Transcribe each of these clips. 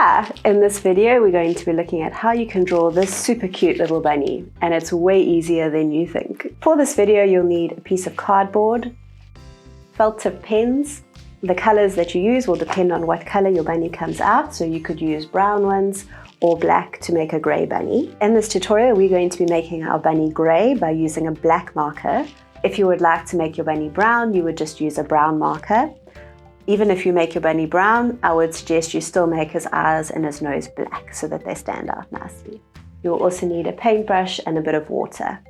Hi, in this video we're going to be looking at how you can draw this super cute little bunny, and it's way easier than you think. For this video you'll need a piece of cardboard, felt tip pens. The colors that you use will depend on what color your bunny comes out, so you could use brown ones or black to make a grey bunny. In this tutorial we're going to be making our bunny grey by using a black marker. If you would like to make your bunny brown, you would just use a brown marker. Even if you make your bunny brown, I would suggest you still make his eyes and his nose black so that they stand out nicely. You'll also need a paintbrush and a bit of water.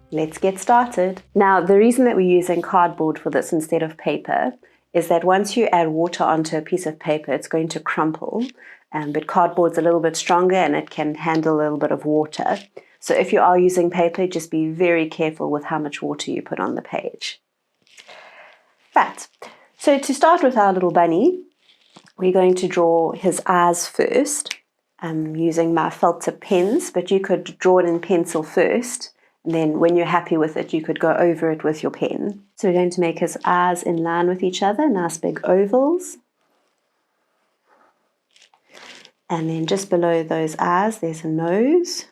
Let's get started. Now, the reason that we're using cardboard for this instead of paper is that once you add water onto a piece of paper, it's going to crumple, but cardboard's a little bit stronger and it can handle a little bit of water. So if you are using paper, just be very careful with how much water you put on the page. Right. So to start with our little bunny, we're going to draw his eyes first. I'm using my felt tip pens, but you could draw it in pencil first, and then when you're happy with it, you could go over it with your pen. So we're going to make his eyes in line with each other, nice big ovals. And then just below those eyes, there's a nose.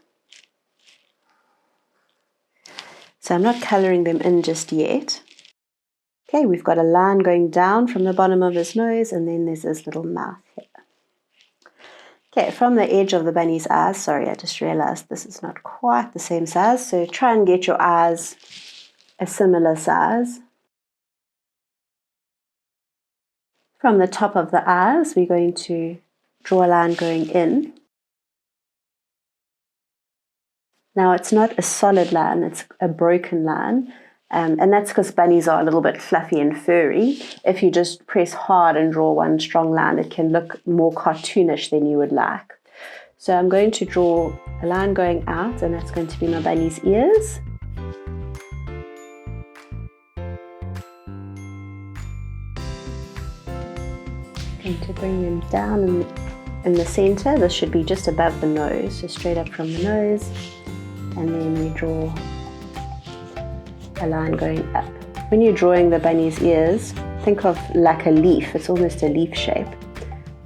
So I'm not colouring them in just yet. Okay, we've got a line going down from the bottom of his nose, and then there's this little mouth here. Okay, from the edge of the bunny's eyes, sorry, I just realized this is not quite the same size, so try and get your eyes a similar size. From the top of the eyes, we're going to draw a line going in. Now, it's not a solid line, it's a broken line. And that's because bunnies are a little bit fluffy and furry. If you just press hard and draw one strong line, it can look more cartoonish than you would like. So I'm going to draw a line going out, and that's going to be my bunny's ears. Going to bring them down in the center. This should be just above the nose, so straight up from the nose. And then we draw a line going up. When you're drawing the bunny's ears, think of like a leaf. It's almost a leaf shape.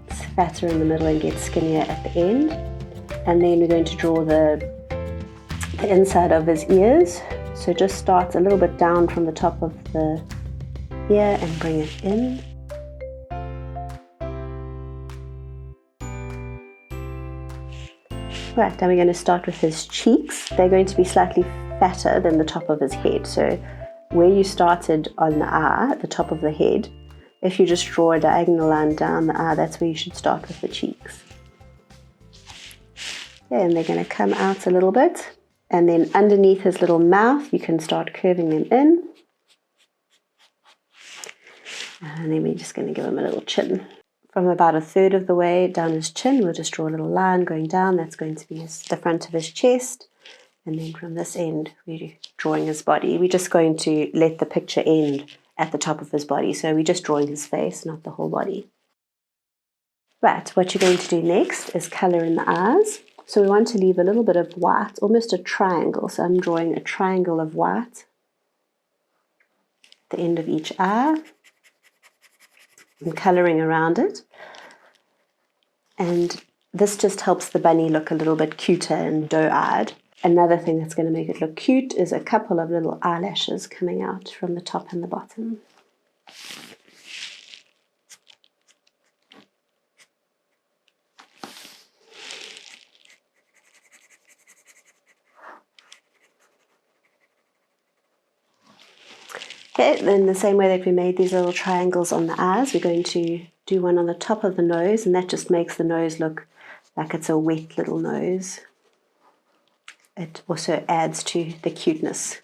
It's fatter in the middle and gets skinnier at the end. And then we're going to draw the inside of his ears. So just start a little bit down from the top of the ear and bring it in. Right, then we're going to start with his cheeks. They're going to be slightly fatter than the top of his head. So where you started on the eye, the top of the head, if you just draw a diagonal line down the eye, that's where you should start with the cheeks. Okay, and they're going to come out a little bit. And then underneath his little mouth, you can start curving them in. And then we're just going to give him a little chin. From about a third of the way down his chin, we'll just draw a little line going down. That's going to be the front of his chest. And then from this end, we're drawing his body. We're just going to let the picture end at the top of his body. So we're just drawing his face, not the whole body. Right, what you're going to do next is colour in the eyes. So we want to leave a little bit of white, almost a triangle. So I'm drawing a triangle of white at the end of each eye. I'm colouring around it. And this just helps the bunny look a little bit cuter and doe-eyed. Another thing that's going to make it look cute is a couple of little eyelashes coming out from the top and the bottom. Okay, then the same way that we made these little triangles on the eyes, we're going to do one on the top of the nose, and that just makes the nose look like it's a wet little nose. It also adds to the cuteness.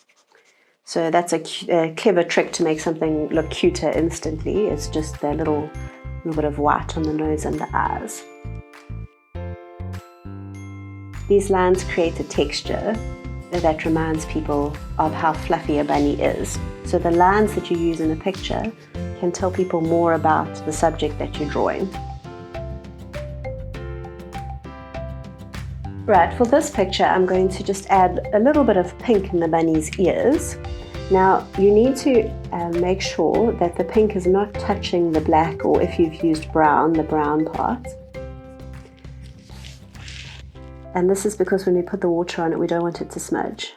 So that's a clever trick to make something look cuter instantly. It's just that little bit of white on the nose and the eyes. These lines create a texture that reminds people of how fluffy a bunny is. So the lines that you use in a picture can tell people more about the subject that you're drawing. Right, for this picture I'm going to just add a little bit of pink in the bunny's ears. Now you need to make sure that the pink is not touching the black, or if you've used brown, the brown part. And this is because when we put the water on it, we don't want it to smudge.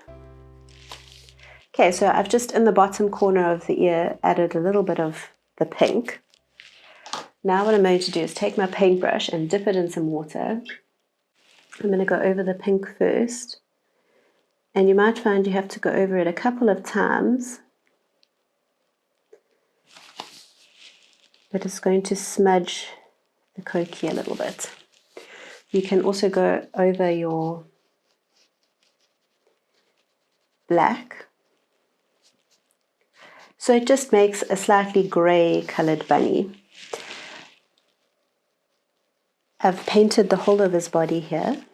Okay, so I've just in the bottom corner of the ear added a little bit of the pink. Now what I'm going to do is take my paintbrush and dip it in some water. I'm going to go over the pink first. And you might find you have to go over it a couple of times. But it's going to smudge the koki a little bit. You can also go over your black. So it just makes a slightly grey coloured bunny. I've painted the whole of his body here.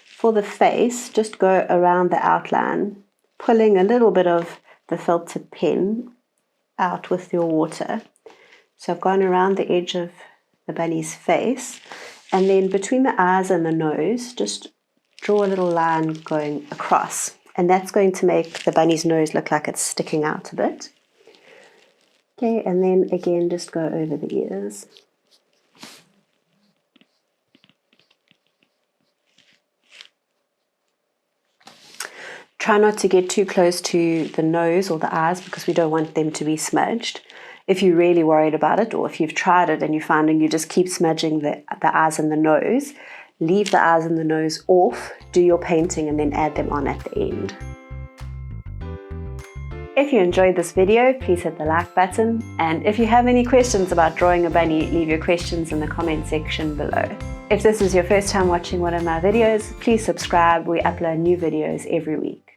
For the face, just go around the outline, pulling a little bit of the felt tip pen out with your water. So I've gone around the edge of the bunny's face, and then between the eyes and the nose, just draw a little line going across. And that's going to make the bunny's nose look like it's sticking out a bit. Okay, and then again, just go over the ears. Try not to get too close to the nose or the eyes because we don't want them to be smudged. If you're really worried about it, or if you've tried it and you're finding you just keep smudging the eyes and the nose, leave the eyes and the nose off, do your painting, and then add them on at the end. If you enjoyed this video, please hit the like button. And if you have any questions about drawing a bunny, leave your questions in the comment section below. If this is your first time watching one of my videos, please subscribe. We upload new videos every week.